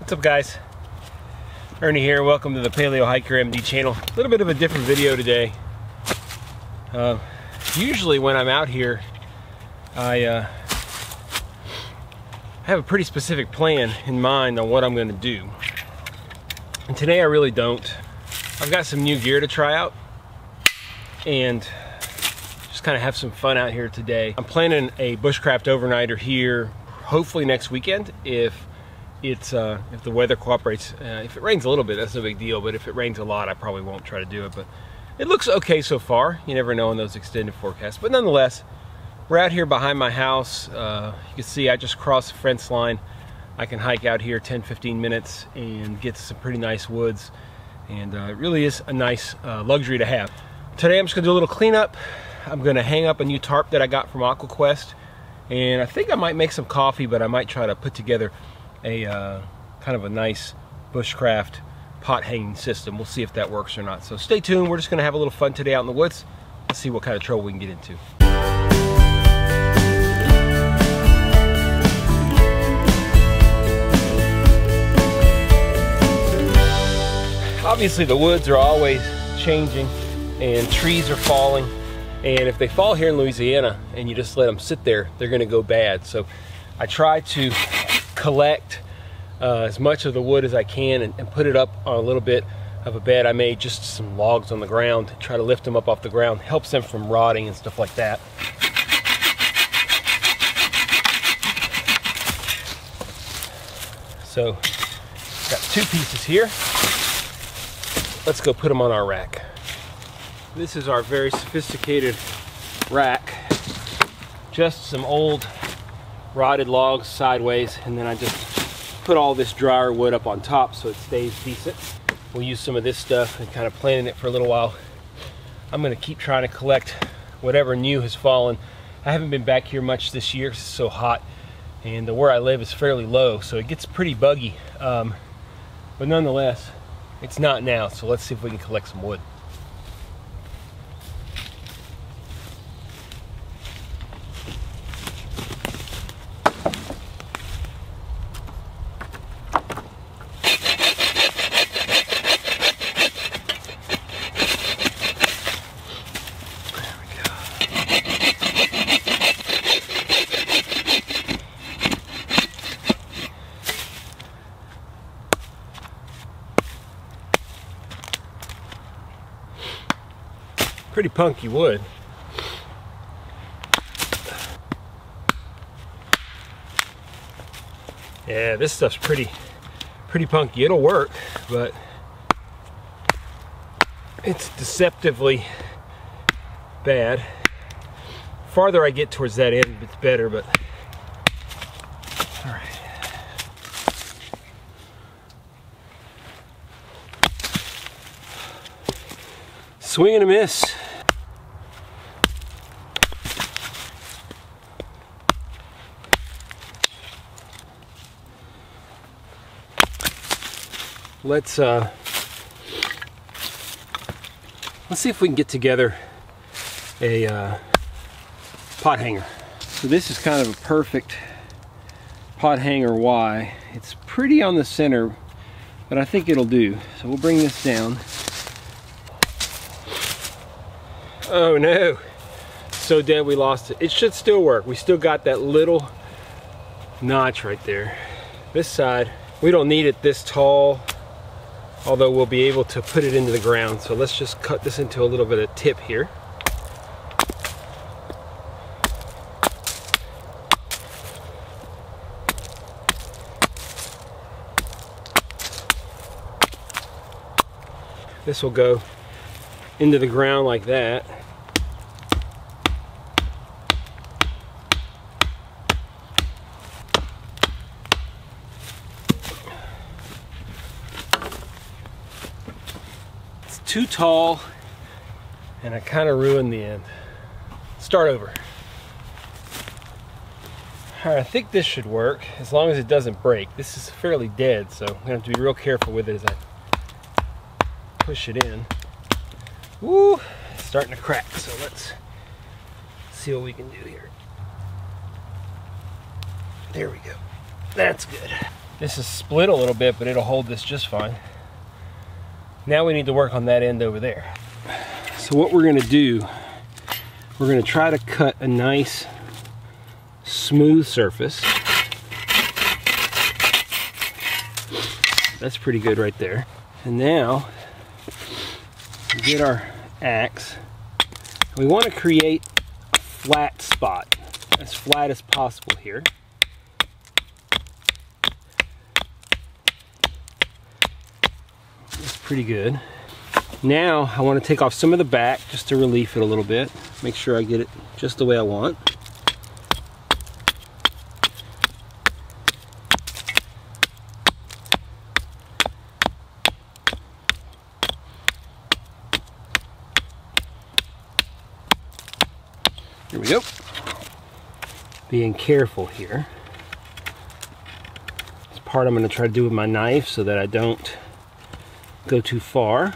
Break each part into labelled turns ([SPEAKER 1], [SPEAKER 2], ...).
[SPEAKER 1] What's up, guys? Ernie here. Welcome to the Paleo Hiker MD channel. A little bit of a different video today. Usually when I'm out here, I have a pretty specific plan in mind on what I'm going to do. And today I really don't. I've got some new gear to try out and just kind of have some fun out here today. I'm planning a Bushcraft overnighter here, hopefully next weekend, if the weather cooperates. If it rains a little bit, that's no big deal, but if it rains a lot, I probably won't try to do it. But it looks okay so far. You never know in those extended forecasts. But nonetheless, we're out here behind my house. You can see I just crossed the fence line. I can hike out here 10-15 minutes and get to some pretty nice woods. And it really is a nice luxury to have. Today I'm just gonna do a little cleanup. I'm gonna hang up a new tarp that I got from AquaQuest. And I think I might make some coffee, but I might try to put together a kind of a nice Bushcraft pot hanging system. We'll see if that works or not. So stay tuned. We're just going to have a little fun today out in the woods. Let's see what kind of trouble we can get into. Obviously the woods are always changing and trees are falling, and if they fall here in Louisiana and you just let them sit there, they're going to go bad. So I try to collect as much of the wood as I can and put it up on a little bit of a bed I made, just some logs on the ground, try to lift them up off the ground, helps them from rotting and stuff like that. So got two pieces here. Let's go put them on our rack. This is our very sophisticated rack. Just some old rotted logs sideways, and then I just put all this drier wood up on top so it stays decent. We'll use some of this stuff and kind of planting it for a little while. I'm going to keep trying to collect whatever new has fallen. I haven't been back here much this year because it's so hot, and where I live is fairly low, so it gets pretty buggy. But nonetheless, it's not now, so let's see if we can collect some wood. Pretty punky wood. Yeah, this stuff's pretty punky. It'll work, but it's deceptively bad. Farther I get towards that end, it's better, but all right. Swing and a miss. Let's see if we can get together a pot hanger. So this is kind of a perfect pot hanger Y. It's pretty on the center, but I think it'll do. So we'll bring this down. Oh no, so dead we lost it. It should still work. We still got that little notch right there. This side, we don't need it this tall, although we'll be able to put it into the ground. So let's just cut this into a little bit of tip here. This will go into the ground like that. It's too tall and I kind of ruined the end. Start over. Alright, I think this should work as long as it doesn't break. This is fairly dead, so I'm going to have to be real careful with it as I push it in. Woo, it's starting to crack, so let's see what we can do here. There we go. That's good. This is split a little bit, but it'll hold this just fine. Now we need to work on that end over there. So what we're gonna do, we're gonna try to cut a nice smooth surface. That's pretty good right there. And now we get our axe. We want to create a flat spot, as flat as possible here. That's pretty good. Now I want to take off some of the back just to relief it a little bit. Make sure I get it just the way I want. Here we go. Being careful here. This part I'm going to try to do with my knife so that I don't go too far.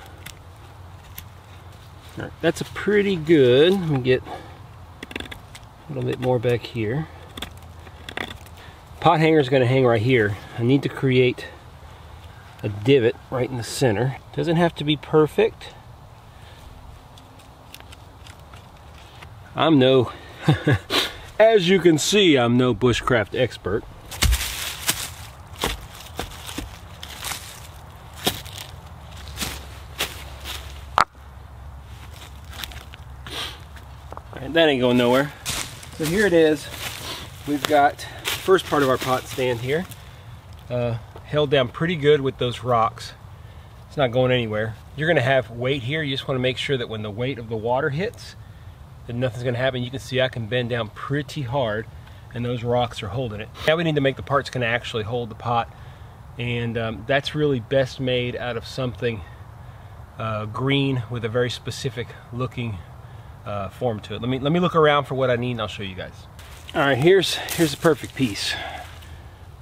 [SPEAKER 1] All right, that's a pretty good. Let me get a little bit more back here. Pot hanger is going to hang right here. I need to create a divot right in the center. Doesn't have to be perfect. I'm no, as you can see, I'm no bushcraft expert. All right, that ain't going nowhere. So here it is. We've got the first part of our pot stand here, held down pretty good with those rocks. It's not going anywhere. You're gonna have weight here. You just wanna make sure that when the weight of the water hits, then nothing's going to happen. You can see I can bend down pretty hard and those rocks are holding it. Now we need to make the parts going to actually hold the pot, and that's really best made out of something green with a very specific looking form to it. Let me look around for what I need and I'll show you guys. All right, here's a perfect piece,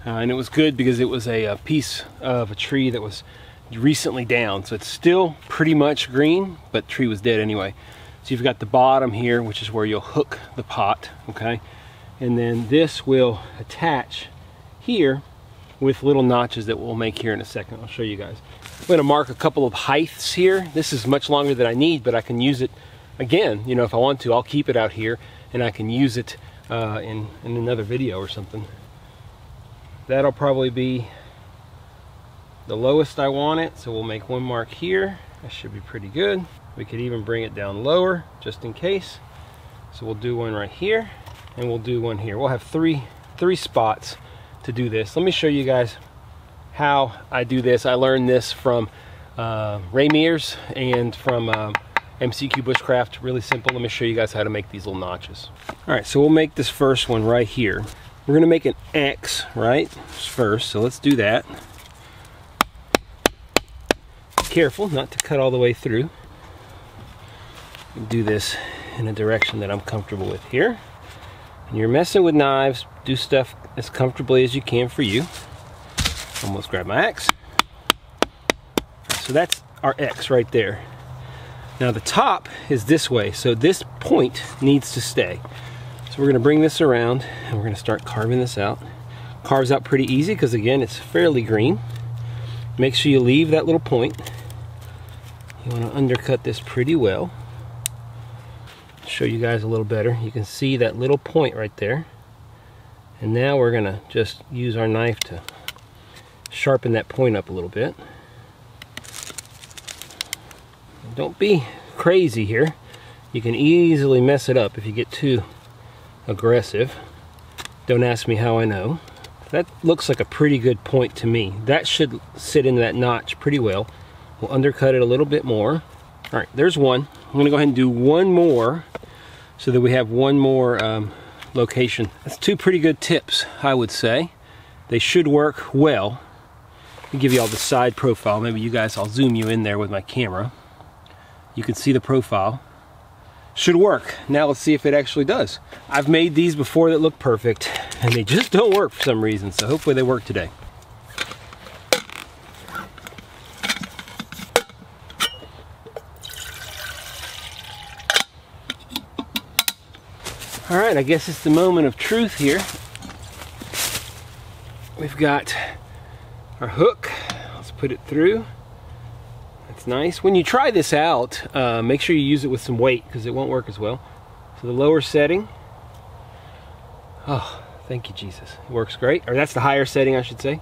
[SPEAKER 1] and it was good because it was a piece of a tree that was recently down, so it's still pretty much green, but the tree was dead anyway. So you've got the bottom here, which is where you'll hook the pot, okay? And then this will attach here with little notches that we'll make here in a second. I'll show you guys. I'm gonna mark a couple of heights here. This is much longer than I need, but I can use it again, you know, if I want to. I'll keep it out here and I can use it in another video or something. That'll probably be the lowest I want it, so we'll make one mark here. That should be pretty good. We could even bring it down lower just in case. So we'll do one right here and we'll do one here. We'll have three spots to do this. Let me show you guys how I do this. I learned this from Ray Mears and from MCQ Bushcraft. Really simple. Let me show you guys how to make these little notches. All right, so we'll make this first one right here. We're gonna make an X, right, first, so let's do that. Careful not to cut all the way through. Do this in a direction that I'm comfortable with here. When you're messing with knives, do stuff as comfortably as you can for you. Almost grab my axe. So that's our X right there. Now the top is this way, so this point needs to stay. So we're gonna bring this around and we're gonna start carving this out. Carves out pretty easy because again, it's fairly green. Make sure you leave that little point. You wanna undercut this pretty well. Show you guys a little better. You can see that little point right there. And now we're gonna just use our knife to sharpen that point up a little bit. Don't be crazy here. You can easily mess it up if you get too aggressive. Don't ask me how I know. That looks like a pretty good point to me. That should sit in that notch pretty well. We'll undercut it a little bit more. All right, there's one. I'm gonna go ahead and do one more so that we have one more location. That's two pretty good tips, I would say. They should work well. Let me give you all the side profile. Maybe you guys, I'll zoom you in there with my camera. You can see the profile. Should work. Now let's see if it actually does. I've made these before that look perfect and they just don't work for some reason, so hopefully they work today. All right, I guess it's the moment of truth here. We've got our hook. Let's put it through. That's nice. When you try this out, make sure you use it with some weight because it won't work as well. So the lower setting. Oh, thank you, Jesus. It works great. Or that's the higher setting, I should say.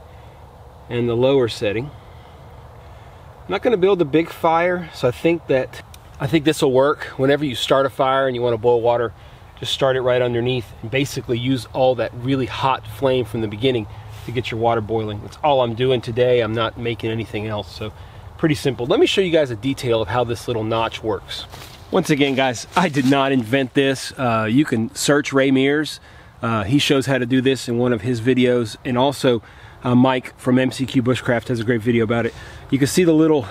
[SPEAKER 1] And the lower setting. I'm not going to build a big fire, so I think this will work. Whenever you start a fire and you want to boil water, just start it right underneath and basically use all that really hot flame from the beginning to get your water boiling. That's all I'm doing today. I'm not making anything else, so pretty simple. Let me show you guys a detail of how this little notch works. Once again, guys, I did not invent this. You can search Ray Mears. He shows how to do this in one of his videos, and also Mike from MCQ Bushcraft has a great video about it. You can see the little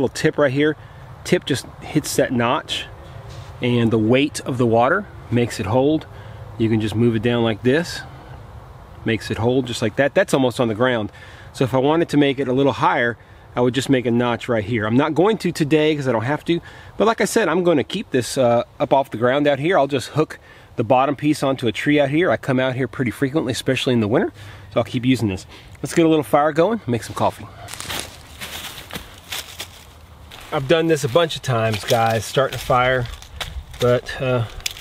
[SPEAKER 1] tip right here. Tip just hits that notch, and the weight of the water makes it hold. You can just move it down like this, makes it hold just like that. That's almost on the ground. So if I wanted to make it a little higher, I would just make a notch right here. I'm not going to today because I don't have to, but like I said, I'm going to keep this up off the ground out here. I'll just hook the bottom piece onto a tree out here. I come out here pretty frequently, especially in the winter, so I'll keep using this. Let's get a little fire going, make some coffee. I've done this a bunch of times, guys, starting a fire, but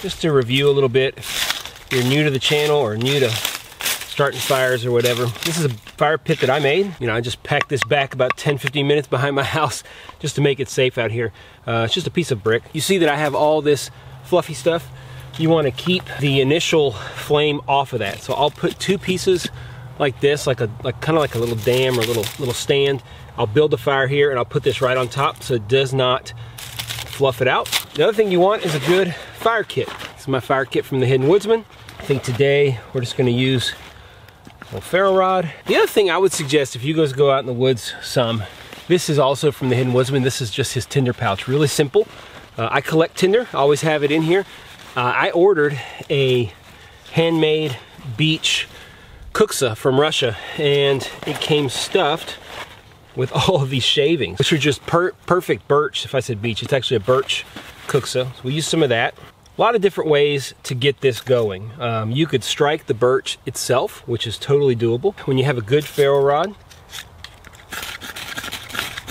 [SPEAKER 1] just to review a little bit, if you're new to the channel or new to starting fires or whatever, this is a fire pit that I made. You know, I just packed this back about 10-15 minutes behind my house just to make it safe out here. It's just a piece of brick. You see that I have all this fluffy stuff. You want to keep the initial flame off of that. So I'll put two pieces like this, kind of like a little dam or little stand. I'll build a fire here and I'll put this right on top so it does not fluff it out. The other thing you want is a good fire kit. This is my fire kit from the Hidden Woodsman. I think today we're just going to use a little ferro rod. The other thing I would suggest if you guys go out in the woods some, this is also from the Hidden Woodsman. This is just his tinder pouch. Really simple. I collect tinder. I always have it in here. I ordered a handmade beech kuksa from Russia, and it came stuffed with all of these shavings, which are just perfect birch. If I said beech, it's actually a birch kuksa. So we use some of that. A lot of different ways to get this going. You could strike the birch itself, which is totally doable. When you have a good ferro rod,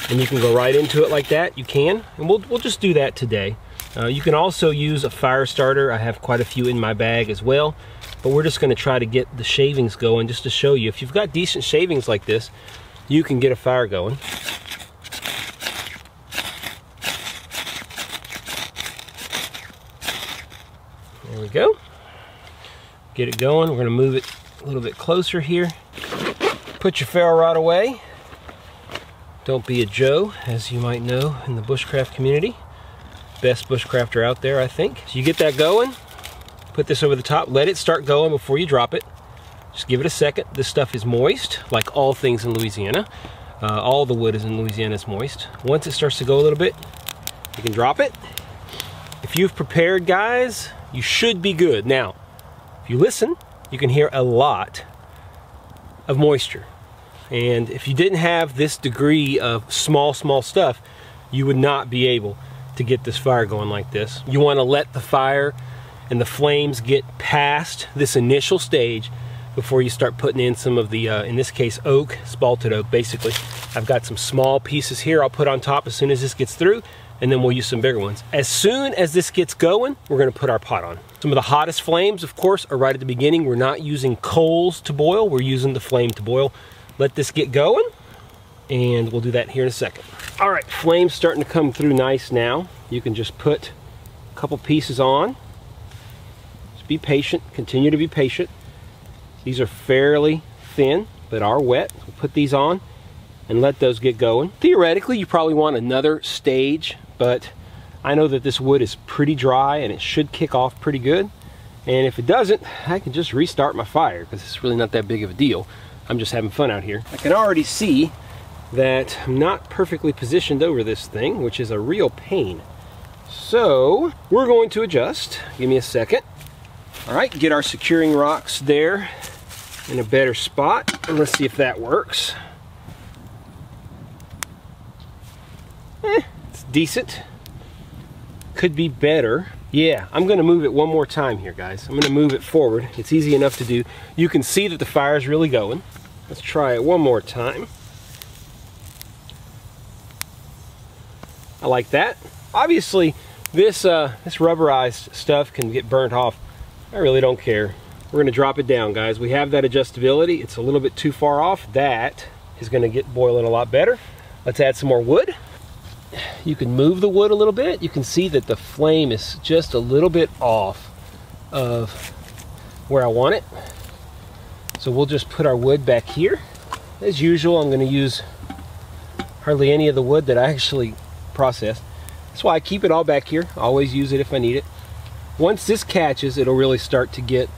[SPEAKER 1] and you can go right into it like that, you can. And we'll just do that today. You can also use a fire starter. I have quite a few in my bag as well, but we're just going to try to get the shavings going just to show you. If you've got decent shavings like this, you can get a fire going. There we go. Get it going. We're going to move it a little bit closer here. Put your ferro rod away. Don't be a Joe, as you might know in the bushcraft community. Best bushcrafter out there, I think. So you get that going, put this over the top, let it start going before you drop it. Just give it a second. This stuff is moist, like all things in Louisiana. All the wood is in Louisiana is moist. Once it starts to go a little bit, you can drop it. If you've prepared, guys, you should be good. Now, if you listen, you can hear a lot of moisture. And if you didn't have this degree of small stuff, you would not be able to get this fire going like this. You want to let the fire and the flames get past this initial stage before you start putting in some of the, in this case, oak, spalted oak, basically. I've got some small pieces here I'll put on top as soon as this gets through, and then we'll use some bigger ones. As soon as this gets going, we're going to put our pot on. Some of the hottest flames, of course, are right at the beginning. We're not using coals to boil, we're using the flame to boil. Let this get going, and we'll do that here in a second. All right, flame's starting to come through nice now. You can just put a couple pieces on. Just be patient, continue to be patient. These are fairly thin, but are wet. We'll put these on and let those get going. Theoretically, you probably want another stage, but I know that this wood is pretty dry and it should kick off pretty good. And if it doesn't, I can just restart my fire because it's really not that big of a deal. I'm just having fun out here. I can already see that I'm not perfectly positioned over this thing, which is a real pain. So we're going to adjust. Give me a second. All right, get our securing rocks there in a better spot. And let's see if that works. It's decent. Could be better. Yeah, I'm gonna move it one more time here, guys. I'm gonna move it forward. It's easy enough to do. You can see that the fire is really going. Let's try it one more time. I like that. Obviously, this rubberized stuff can get burnt off. I really don't care. We're gonna drop it down, guys. We have that adjustability. It's a little bit too far off. That is gonna get boiling a lot better. Let's add some more wood. You can move the wood a little bit. You can see that the flame is just a little bit off of where I want it. So we'll just put our wood back here. As usual, I'm gonna use hardly any of the wood that I actually processed. That's why I keep it all back here. I always use it if I need it. Once this catches, it'll really start to get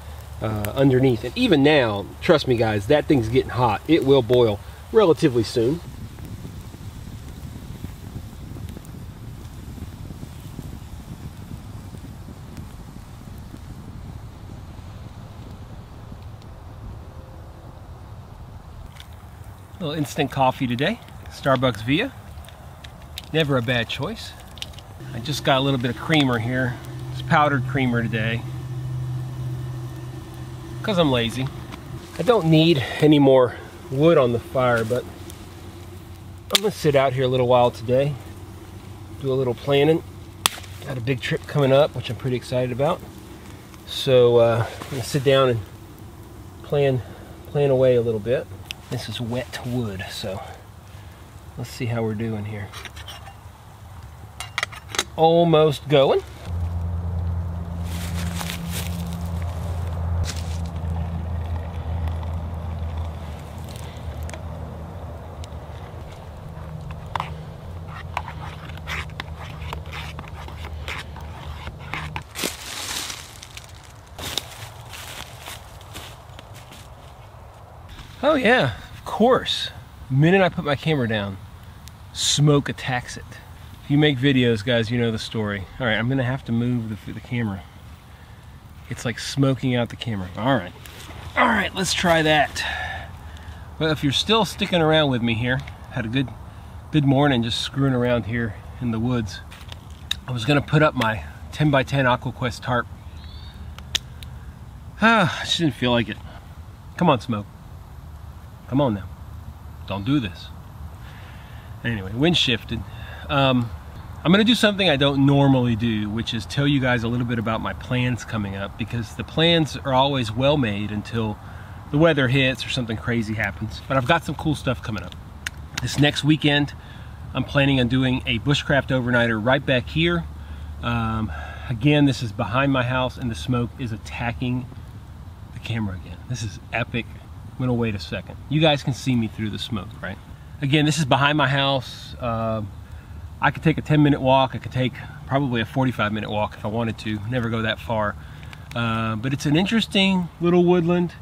[SPEAKER 1] underneath. And even now, trust me guys, that thing's getting hot. It will boil relatively soon. A little instant coffee today, Starbucks Via. Never a bad choice. I just got a little bit of creamer here. It's powdered creamer today, because I'm lazy. I don't need any more wood on the fire, but I'm gonna sit out here a little while today, do a little planning. Got a big trip coming up, which I'm pretty excited about. So I'm gonna sit down and plan away a little bit. This is wet wood, so let's see how we're doing here. Almost going. Oh yeah, of course. The minute I put my camera down, smoke attacks it. If you make videos, guys, you know the story. All right, I'm gonna have to move the camera. It's like smoking out the camera. All right, let's try that. Well, if you're still sticking around with me here, had a good morning just screwing around here in the woods. I was gonna put up my 10x10 AquaQuest tarp. I just didn't feel like it. Come on, smoke. Come on now, don't do this. Anyway, wind shifted. I'm gonna do something I don't normally do, which is tell you guys a little bit about my plans coming up, because the plans are always well made until the weather hits or something crazy happens. But I've got some cool stuff coming up. This next weekend, I'm planning on doing a bushcraft overnighter right back here. Again, this is behind my house and the smoke is attacking the camera again. This is epic. I'm gonna wait a second. You guys can see me through the smoke, right? Again, this is behind my house. I could take a 10-minute walk. I could take probably a 45-minute walk if I wanted to. Never go that far. But it's an interesting little woodland.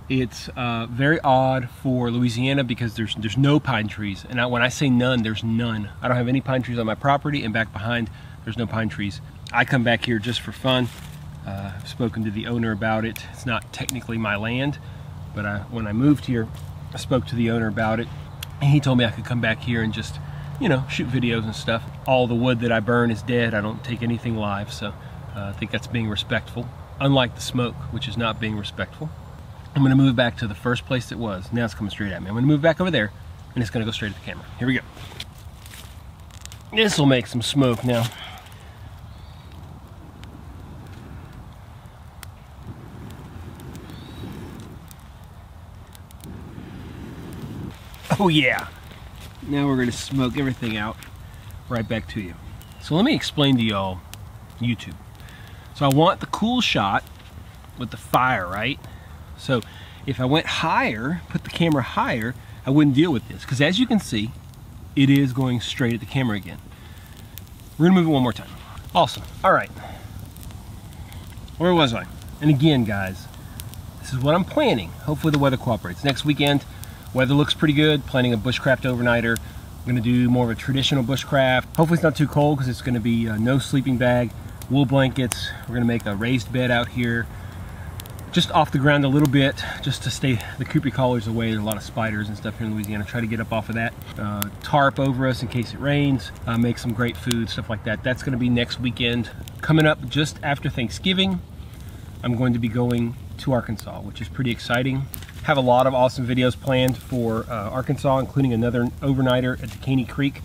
[SPEAKER 1] It's very odd for Louisiana because there's no pine trees. And when I say none, there's none. I don't have any pine trees on my property, and back behind, there's no pine trees. I come back here just for fun. I've spoken to the owner about it. It's not technically my land, but when I moved here, I spoke to the owner about it, and he told me I could come back here and just, you know, shoot videos and stuff. All the wood that I burn is dead. I don't take anything live, so I think that's being respectful. Unlike the smoke, which is not being respectful. I'm gonna move back to the first place it was. Now it's coming straight at me. I'm gonna move back over there, and it's gonna go straight at the camera. Here we go. This will make some smoke now. Oh yeah. Now we're gonna smoke everything out right back to you. So let me explain to y'all YouTube. So I want the cool shot with the fire, right? So if I went higher, put the camera higher, I wouldn't deal with this, because as you can see, it is going straight at the camera again. We're gonna move it one more time. Awesome. All right. Where was I? And again, guys, this is what I'm planning. Hopefully the weather cooperates. Next weekend, weather looks pretty good. Planning a bushcraft overnighter. I'm gonna do more of a traditional bushcraft. Hopefully it's not too cold, because it's gonna be no sleeping bag, wool blankets. We're gonna make a raised bed out here, just off the ground a little bit, just to stay the creepy crawlers away. There's a lot of spiders and stuff here in Louisiana. Try to get up off of that. Tarp over us in case it rains. Make some great food, stuff like that. That's gonna be next weekend. Coming up just after Thanksgiving, I'm going to be going to Arkansas, which is pretty exciting. Have a lot of awesome videos planned for Arkansas, including another overnighter at the Caney Creek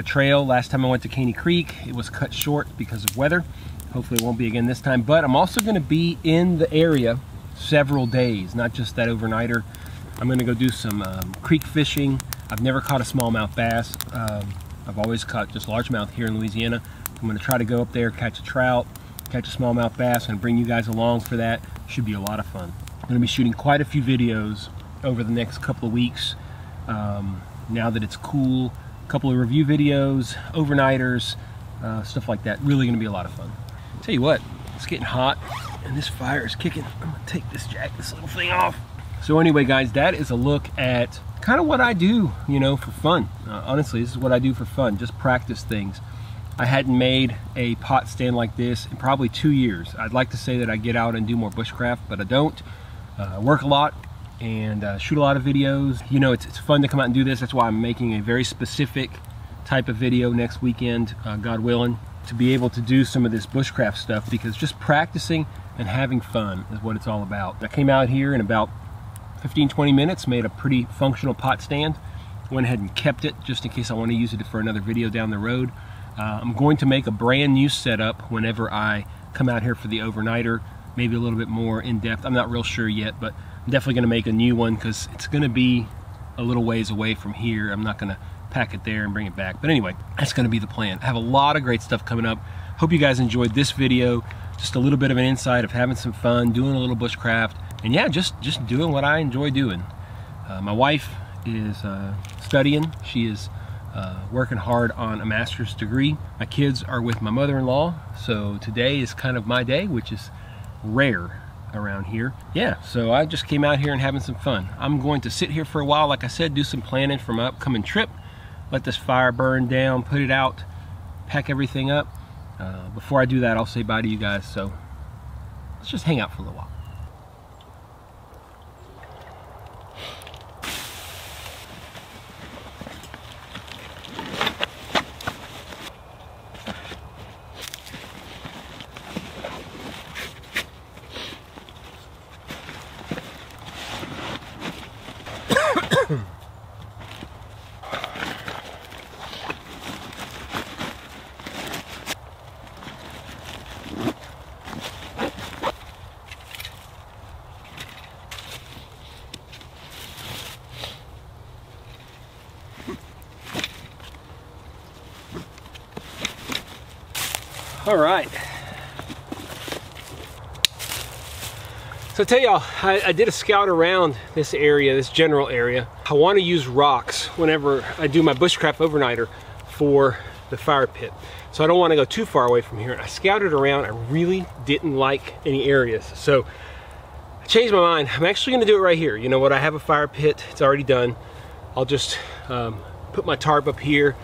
[SPEAKER 1] trail. Last time I went to Caney Creek, it was cut short because of weather. Hopefully it won't be again this time, but I'm also going to be in the area several days, not just that overnighter. I'm going to go do some creek fishing. I've never caught a smallmouth bass. I've always caught just largemouth here in Louisiana. I'm going to try to go up there, catch a trout, catch a smallmouth bass, and bring you guys along for that. Should be a lot of fun. I'm going to be shooting quite a few videos over the next couple of weeks. Now that it's cool, a couple of review videos, overnighters, stuff like that. Really going to be a lot of fun. Tell you what, it's getting hot and this fire is kicking. I'm going to take this little thing off. So anyway, guys, that is a look at kind of what I do, you know, for fun. Honestly, this is what I do for fun, just practice things. I hadn't made a pot stand like this in probably 2 years. I'd like to say that I get out and do more bushcraft, but I don't. I work a lot and shoot a lot of videos. You know, it's fun to come out and do this. That's why I'm making a very specific type of video next weekend, God willing, to be able to do some of this bushcraft stuff, because just practicing and having fun is what it's all about. I came out here in about 15-20 minutes, made a pretty functional pot stand, went ahead and kept it just in case I want to use it for another video down the road. I'm going to make a brand new setup whenever I come out here for the overnighter, maybe a little bit more in depth. I'm not real sure yet, but I'm definitely going to make a new one because it's going to be a little ways away from here. I'm not going to pack it there and bring it back, but anyway, that's going to be the plan. I have a lot of great stuff coming up. Hope you guys enjoyed this video. Just a little bit of an insight of having some fun, doing a little bushcraft, and yeah, just doing what I enjoy doing. My wife is studying. She is working hard on a master's degree. My kids are with my mother-in-law, so today is kind of my day, which is rare around here. Yeah, so I just came out here and having some fun. I'm going to sit here for a while, like I said, do some planning for my upcoming trip, let this fire burn down, put it out, pack everything up. Before I do that, I'll say bye to you guys, so let's just hang out for a little while. All right. So I tell y'all, I did a scout around this area, this general area. I want to use rocks whenever I do my bushcraft overnighter for the fire pit. So I don't want to go too far away from here. I scouted around. I really didn't like any areas. So I changed my mind. I'm actually going to do it right here. You know what? I have a fire pit. It's already done. I'll just put my tarp up here.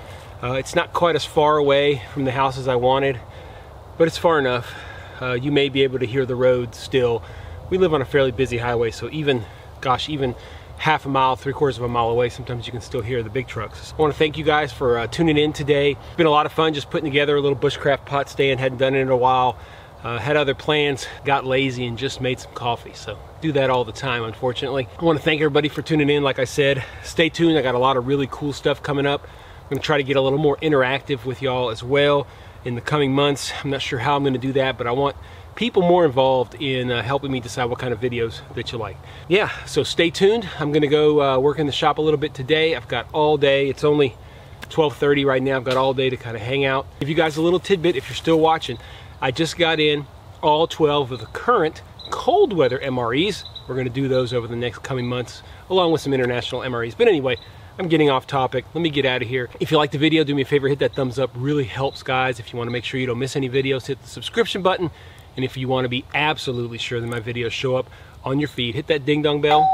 [SPEAKER 1] It's not quite as far away from the house as I wanted, but it's far enough. You may be able to hear the road still. We live on a fairly busy highway, so even half a mile, 3/4 of a mile away, sometimes you can still hear the big trucks. I want to thank you guys for tuning in today. It's been a lot of fun just putting together a little bushcraft pot stand. Hadn't done it in a while. Had other plans, got lazy, and just made some coffee. So do that all the time, unfortunately. I want to thank everybody for tuning in. Like I said, stay tuned. I got a lot of really cool stuff coming up. I'm going to try to get a little more interactive with y'all as well in the coming months. I'm not sure how I'm going to do that, but I want people more involved in helping me decide what kind of videos that you like. Yeah, so stay tuned. I'm going to go work in the shop a little bit today. I've got all day. It's only 12:30 right now. I've got all day to kind of hang out. Give you guys a little tidbit if you're still watching. I just got in all 12 of the current cold weather MREs. We're going to do those over the next coming months, along with some international MREs. But anyway, I'm getting off topic. Let me get out of here. If you like the video, do me a favor, hit that thumbs up. Really helps, guys. If you want to make sure you don't miss any videos, hit the subscription button. And if you want to be absolutely sure that my videos show up on your feed, hit that ding dong bell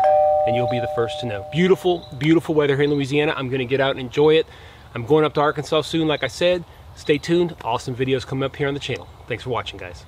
[SPEAKER 1] and you'll be the first to know. Beautiful, beautiful weather here in Louisiana. I'm going to get out and enjoy it. I'm going up to Arkansas soon, like I said. Stay tuned. Awesome videos coming up here on the channel. Thanks for watching, guys.